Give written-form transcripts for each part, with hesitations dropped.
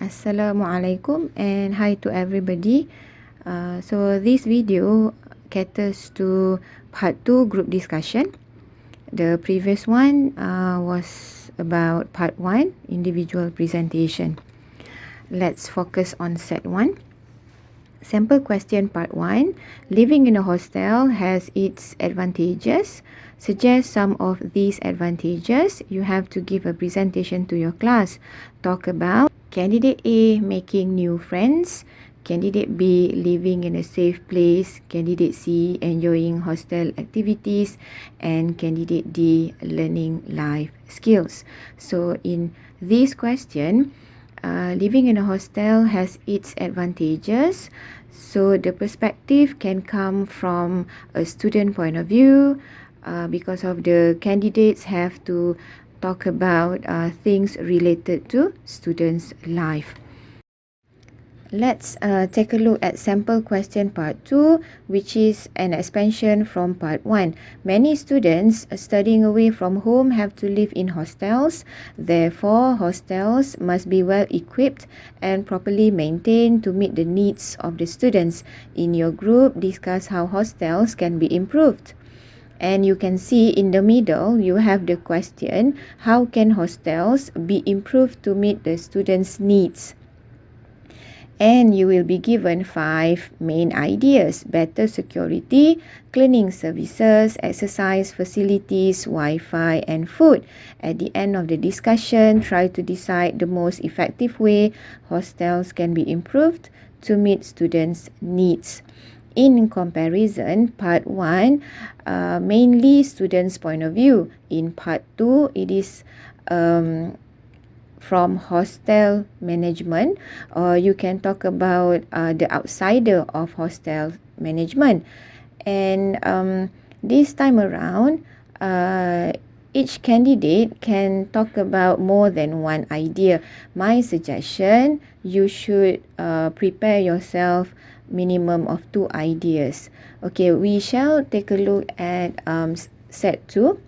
Assalamualaikum and hi to everybody. So this video caters to part 2 group discussion. The previous one was about part 1 individual presentation. Let's focus on set 1. Sample question part 1. Living in a hostel has its advantages. Suggest some of these advantages. You have to give a presentation to your class. Talk about Candidate A making new friends. Candidate B living in a safe place. Candidate C enjoying hostel activities. And Candidate D learning life skills. So in this question, living in a hostel has its advantages. So the perspective can come from a student point of view, because of the candidates have to talk about things related to students' life. Let's take a look at sample question part 2, which is an expansion from part 1. Many students studying away from home have to live in hostels. Therefore, hostels must be well equipped and properly maintained to meet the needs of the students. In your group, discuss how hostels can be improved. And you can see in the middle, you have the question, how can hostels be improved to meet the students' needs? And you will be given 5 main ideas: better security, cleaning services, exercise facilities, Wi-Fi and food. At the end of the discussion, try to decide the most effective way hostels can be improved to meet students' needs. In comparison, part 1, mainly students' point of view. In part 2, it is from hostel management, or you can talk about the outsider of hostel management. And this time around, each candidate can talk about more than one idea. My suggestion, you should prepare yourself minimum of 2 ideas. Okay, we shall take a look at set 2.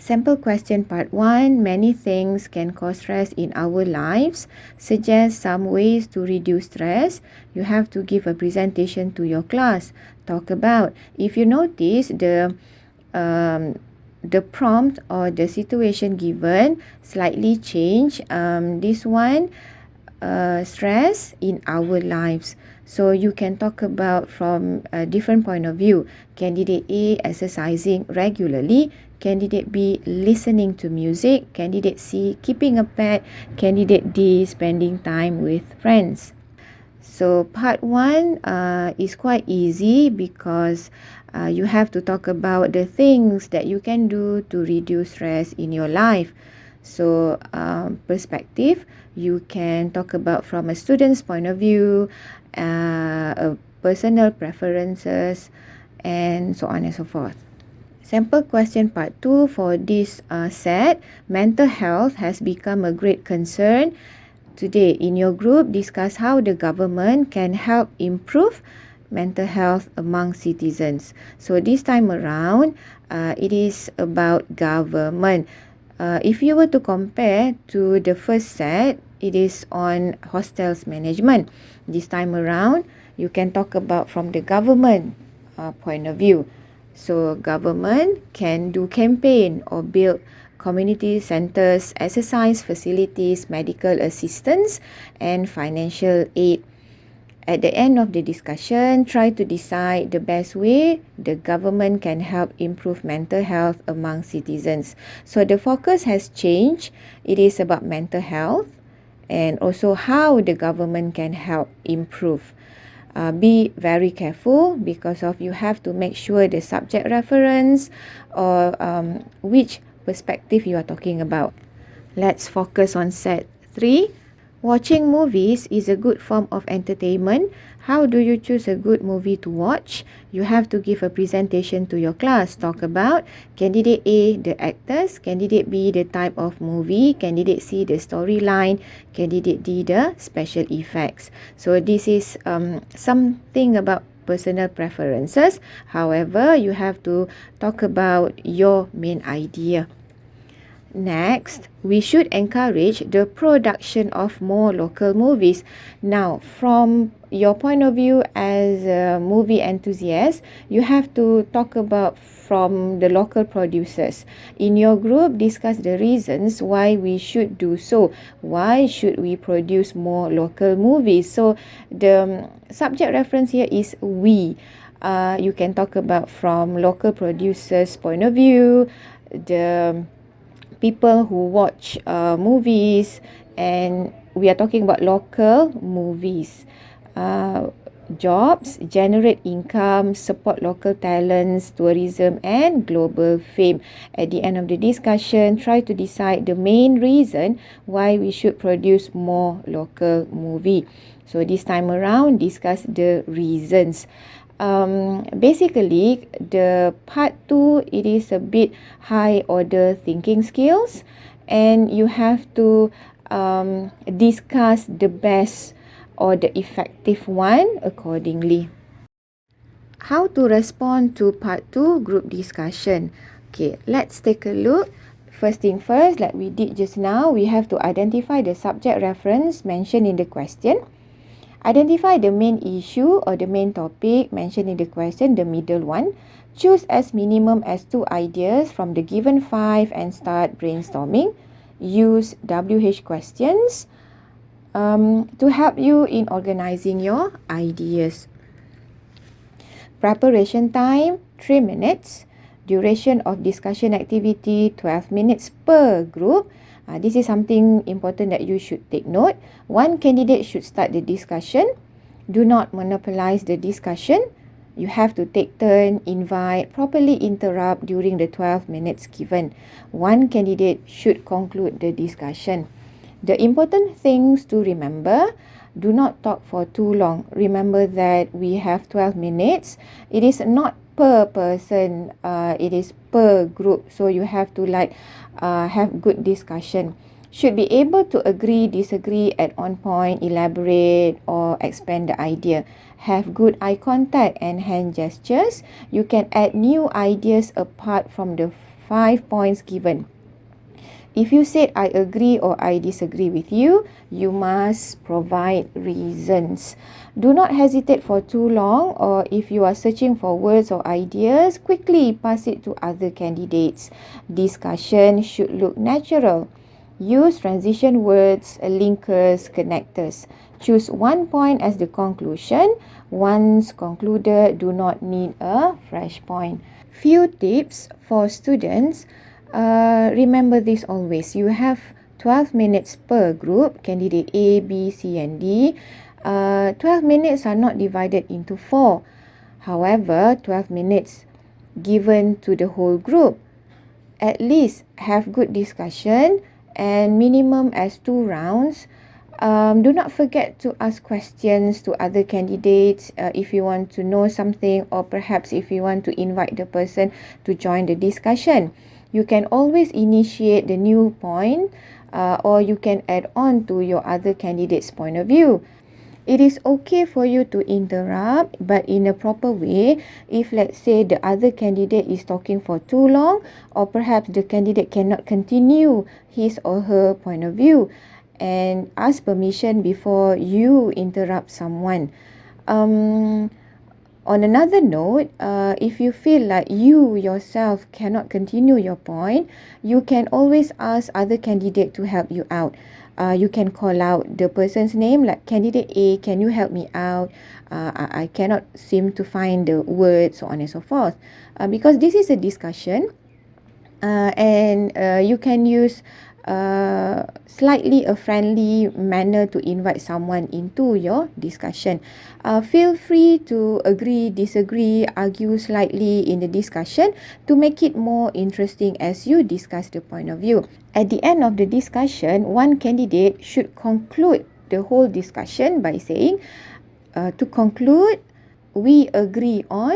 Sample question part 1. Many things can cause stress in our lives. Suggest some ways to reduce stress. You have to give a presentation to your class. Talk about. If you notice, the prompt or the situation given slightly change. This one, stress in our lives. So you can talk about from a different point of view. Candidate A exercising regularly. Candidate B listening to music. Candidate C keeping a pet. Candidate D spending time with friends. So part 1 is quite easy because you have to talk about the things that you can do to reduce stress in your life. So perspective, you can talk about from a student's point of view, personal preferences, and so on and so forth. Sample question part 2 for this set. Mental health has become a great concern. Today in your group, discuss how the government can help improve mental health among citizens. So this time around, it is about government. If you were to compare to the first set, it is on hostels management. This time around, you can talk about from the government point of view. So government can do campaign or build community centers, exercise facilities, medical assistance, and financial aid. At the end of the discussion, try to decide the best way the government can help improve mental health among citizens. So the focus has changed. It is about mental health and also how the government can help improve. Be very careful because of you have to make sure the subject reference or which perspective you are talking about. Let's focus on set 3. Watching movies is a good form of entertainment. How do you choose a good movie to watch? You have to give a presentation to your class. Talk about candidate A, the actors, candidate B, the type of movie, candidate C, the storyline, candidate D, the special effects. So this is something about personal preferences. However, you have to talk about your main idea. Next, we should encourage the production of more local movies. Now, from your point of view as a movie enthusiast, you have to talk about from the local producers. In your group, discuss the reasons why we should do so. Why should we produce more local movies? So, the subject reference here is we. You can talk about from local producers' point of view, the people who watch movies, and we are talking about local movies. Jobs, generate income, support local talents, tourism and global fame. At the end of the discussion, try to decide the main reason why we should produce more local movie. So this time around, discuss the reasons. Basically, the part 2, it is a bit high order thinking skills, and you have to discuss the best or the effective one accordingly. How to respond to part 2 group discussion? Okay, let's take a look. First thing first, like we did just now, we have to identify the subject reference mentioned in the question. Identify the main issue or the main topic mentioned in the question, the middle one. Choose as minimum as 2 ideas from the given 5 and start brainstorming. Use WH questions to help you in organizing your ideas. Preparation time 3 minutes. Duration of discussion activity 12 minutes per group. This is something important that you should take note. One candidate should start the discussion. Do not monopolize the discussion. You have to take turn, invite, properly interrupt during the 12 minutes given. One candidate should conclude the discussion. The important things to remember: do not talk for too long. Remember that we have 12 minutes. It is not per person, it is per group. So you have to have good discussion. Should be able to agree, disagree at on point, elaborate or expand the idea. Have good eye contact and hand gestures. You can add new ideas apart from the 5 points given. If you said I agree or I disagree with you, you must provide reasons. Do not hesitate for too long, or if you are searching for words or ideas, quickly pass it to other candidates. Discussion should look natural. Use transition words, linkers, connectors. Choose one point as the conclusion. Once concluded, do not need a fresh point. Few tips for students. Remember this always. You have 12 minutes per group, candidate A, B, C and D. 12 minutes are not divided into 4. However, 12 minutes given to the whole group. At least have good discussion and minimum as 2 rounds. Do not forget to ask questions to other candidates if you want to know something, or perhaps if you want to invite the person to join the discussion. You can always initiate the new point, or you can add on to your other candidate's point of view. It is okay for you to interrupt, but in a proper way. If let's say the other candidate is talking for too long, or perhaps the candidate cannot continue his or her point of view, and ask permission before you interrupt someone. On another note, if you feel like you yourself cannot continue your point, you can always ask other candidate to help you out. You can call out the person's name, like candidate A, can you help me out? I cannot seem to find the words, so on and so forth. Because this is a discussion, and you can use slightly a friendly manner to invite someone into your discussion. Feel free to agree, disagree, argue slightly in the discussion to make it more interesting as you discuss the point of view. At the end of the discussion, one candidate should conclude the whole discussion by saying, to conclude, we agree on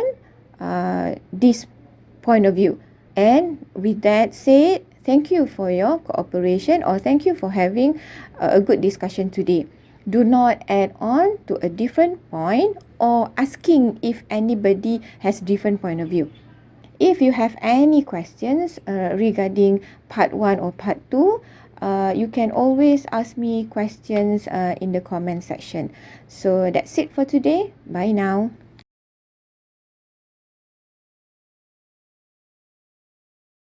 this point of view. And with that said, thank you for your cooperation, or thank you for having a good discussion today. Do not add on to a different point or asking if anybody has different point of view. If you have any questions regarding part 1 or part 2, you can always ask me questions in the comment section. So that's it for today. Bye now.